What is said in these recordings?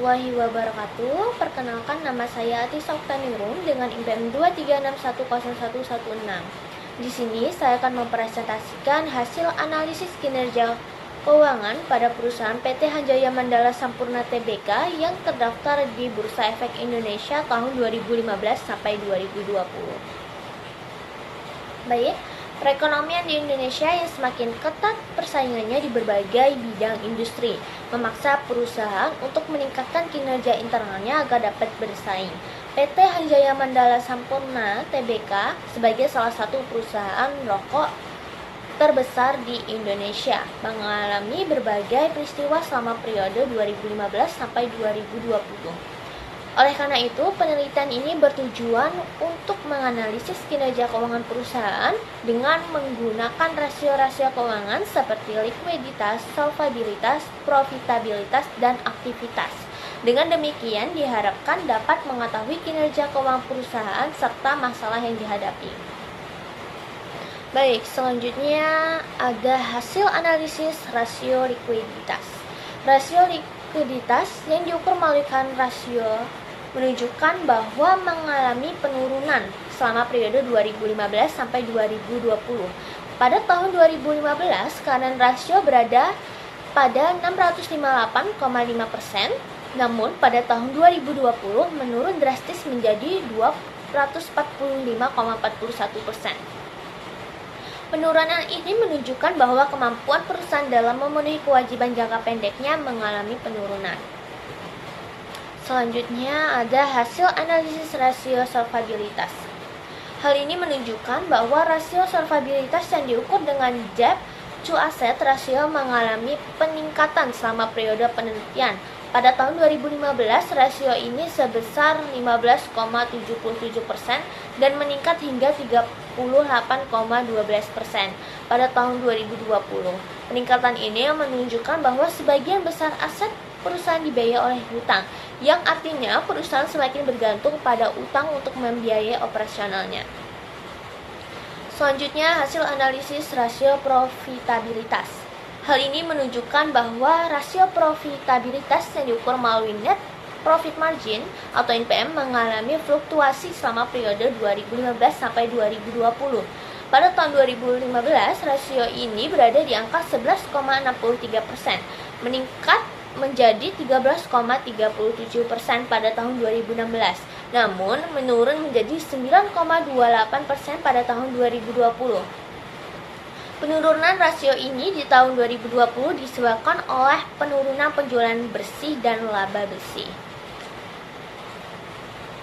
warahmatullahi wabarakatuh. Perkenalkan, nama saya Atisa Oktanirun dengan IPM 2361116. Di sini saya akan mempresentasikan hasil analisis kinerja keuangan pada perusahaan PT Hanjaya Mandala Sampurna Tbk yang terdaftar di Bursa Efek Indonesia tahun 2015 sampai 2020. Baik, perekonomian di Indonesia yang semakin ketat persaingannya di berbagai bidang industri memaksa perusahaan untuk meningkatkan kinerja internalnya agar dapat bersaing. PT Hanjaya Mandala Sampurna Tbk sebagai salah satu perusahaan rokok terbesar di Indonesia mengalami berbagai peristiwa selama periode 2015 sampai 2020. Oleh karena itu, penelitian ini bertujuan untuk menganalisis kinerja keuangan perusahaan dengan menggunakan rasio-rasio keuangan seperti likuiditas, solvabilitas, profitabilitas, dan aktivitas. Dengan demikian, diharapkan dapat mengetahui kinerja keuangan perusahaan serta masalah yang dihadapi. Baik, selanjutnya ada hasil analisis rasio likuiditas. Rasio likuiditas yang diukur melalui rasio menunjukkan bahwa mengalami penurunan selama periode 2015 sampai 2020. Pada tahun 2015, keadaan rasio berada pada 658,5%, namun pada tahun 2020 menurun drastis menjadi 245,41%. Penurunan ini menunjukkan bahwa kemampuan perusahaan dalam memenuhi kewajiban jangka pendeknya mengalami penurunan. Selanjutnya ada hasil analisis rasio solvabilitas. Hal ini menunjukkan bahwa rasio solvabilitas yang diukur dengan debt to asset ratio mengalami peningkatan selama periode penelitian. Pada tahun 2015, rasio ini sebesar 15,77% dan meningkat hingga 38,12% pada tahun 2020. Peningkatan ini menunjukkan bahwa sebagian besar aset perusahaan dibiayai oleh hutang, yang artinya perusahaan semakin bergantung pada utang untuk membiayai operasionalnya. Selanjutnya, hasil analisis rasio profitabilitas. Hal ini menunjukkan bahwa rasio profitabilitas yang diukur melalui net profit margin atau NPM mengalami fluktuasi selama periode 2015 sampai 2020. Pada tahun 2015, rasio ini berada di angka 11,63%, meningkat menjadi 13,37% pada tahun 2016. Namun, menurun menjadi 9,28% pada tahun 2020. Penurunan rasio ini di tahun 2020 disebabkan oleh penurunan penjualan bersih dan laba bersih.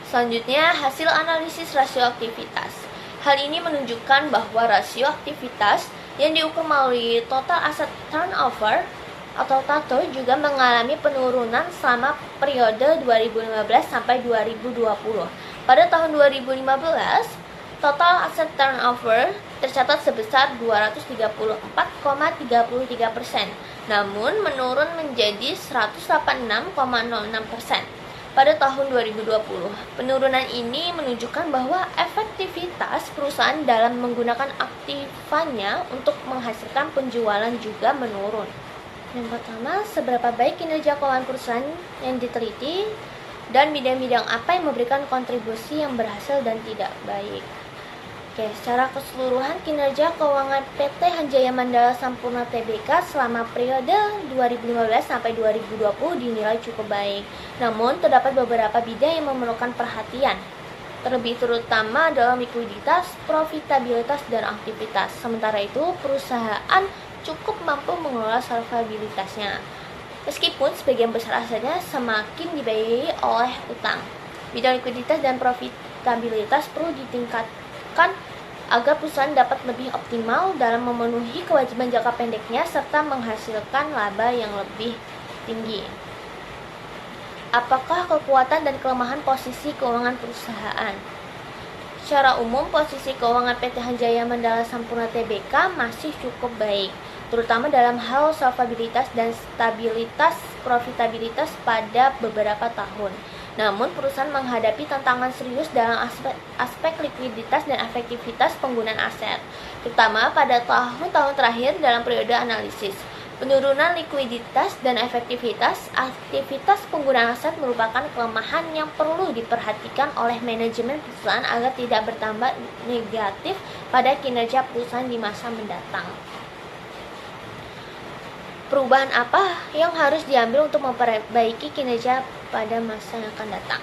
Selanjutnya, hasil analisis rasio aktivitas. Hal ini menunjukkan bahwa rasio aktivitas yang diukur melalui total asset turnover atau TATO juga mengalami penurunan selama periode 2015 sampai 2020. Pada tahun 2015, total asset turnover tercatat sebesar 234,33%, namun menurun menjadi 186,06% pada tahun 2020. Penurunan ini menunjukkan bahwa efektivitas perusahaan dalam menggunakan aktifanya untuk menghasilkan penjualan juga menurun. Yang pertama, seberapa baik kinerja keuangan perusahaan yang diteliti dan bidang-bidang apa yang memberikan kontribusi yang berhasil dan tidak baik. Oke, secara keseluruhan kinerja keuangan PT Hanjaya Mandala Sampurna Tbk selama periode 2015 sampai 2020 dinilai cukup baik. Namun, terdapat beberapa bidang yang memerlukan perhatian, terutama dalam likuiditas, profitabilitas, dan aktivitas. Sementara itu, perusahaan cukup mampu mengelola solvabilitasnya, meskipun sebagian besar asetnya semakin dibiayai oleh utang. Bidang likuiditas dan profitabilitas perlu ditingkatkan agar perusahaan dapat lebih optimal dalam memenuhi kewajiban jangka pendeknya serta menghasilkan laba yang lebih tinggi. Apakah kekuatan dan kelemahan posisi keuangan perusahaan? Secara umum, posisi keuangan PT Hanjaya Mandala Sampurna Tbk masih cukup baik, terutama dalam hal solvabilitas dan stabilitas profitabilitas pada beberapa tahun. Namun, perusahaan menghadapi tantangan serius dalam aspek likuiditas dan efektivitas penggunaan aset, terutama pada tahun-tahun terakhir dalam periode analisis. Penurunan likuiditas dan efektivitas aktivitas penggunaan aset merupakan kelemahan yang perlu diperhatikan oleh manajemen perusahaan agar tidak bertambah negatif pada kinerja perusahaan di masa mendatang. Perubahan apa yang harus diambil untuk memperbaiki kinerja pada masa yang akan datang?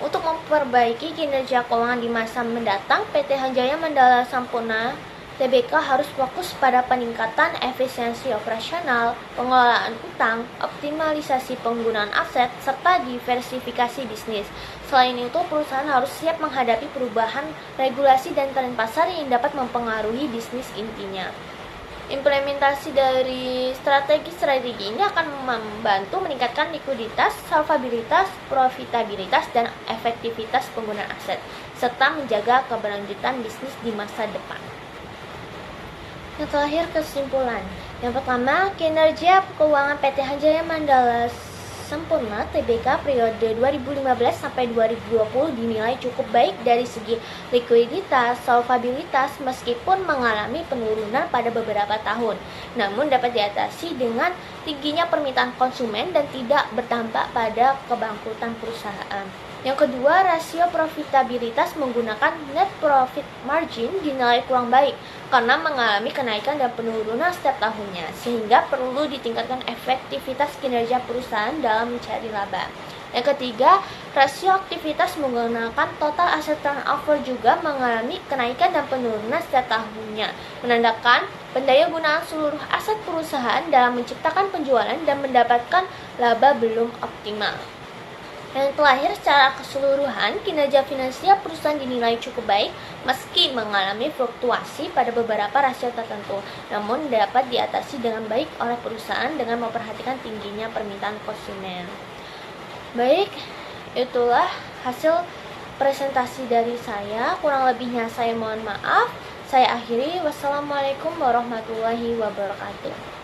Untuk memperbaiki kinerja keuangan di masa mendatang, PT Hanjaya Mandala Sampurna TBK harus fokus pada peningkatan efisiensi operasional, pengelolaan utang, optimalisasi penggunaan aset, serta diversifikasi bisnis. Selain itu, perusahaan harus siap menghadapi perubahan regulasi dan tren pasar yang dapat mempengaruhi bisnis intinya. Implementasi dari strategi ini akan membantu meningkatkan likuiditas, solvabilitas, profitabilitas, dan efektivitas penggunaan aset, serta menjaga keberlanjutan bisnis di masa depan. Yang terakhir, kesimpulan. Yang pertama, kinerja keuangan PT Hanjaya Mandala Sampurna TBK periode 2015 sampai 2020 dinilai cukup baik dari segi likuiditas, solvabilitas meskipun mengalami penurunan pada beberapa tahun. Namun dapat diatasi dengan tingginya permintaan konsumen dan tidak berdampak pada kebangkrutan perusahaan. Yang kedua, rasio profitabilitas menggunakan net profit margin dinilai kurang baik karena mengalami kenaikan dan penurunan setiap tahunnya, sehingga perlu ditingkatkan efektivitas kinerja perusahaan dalam mencari laba. Yang ketiga, rasio aktivitas menggunakan total asset turnover juga mengalami kenaikan dan penurunan setiap tahunnya, menandakan pendaya gunaan seluruh aset perusahaan dalam menciptakan penjualan dan mendapatkan laba belum optimal. Yang terakhir, secara keseluruhan, kinerja finansial perusahaan dinilai cukup baik meski mengalami fluktuasi pada beberapa rasio tertentu, namun dapat diatasi dengan baik oleh perusahaan dengan memperhatikan tingginya permintaan konsumen. Baik, itulah hasil presentasi dari saya. Kurang lebihnya saya mohon maaf. Saya akhiri. Wassalamualaikum warahmatullahi wabarakatuh.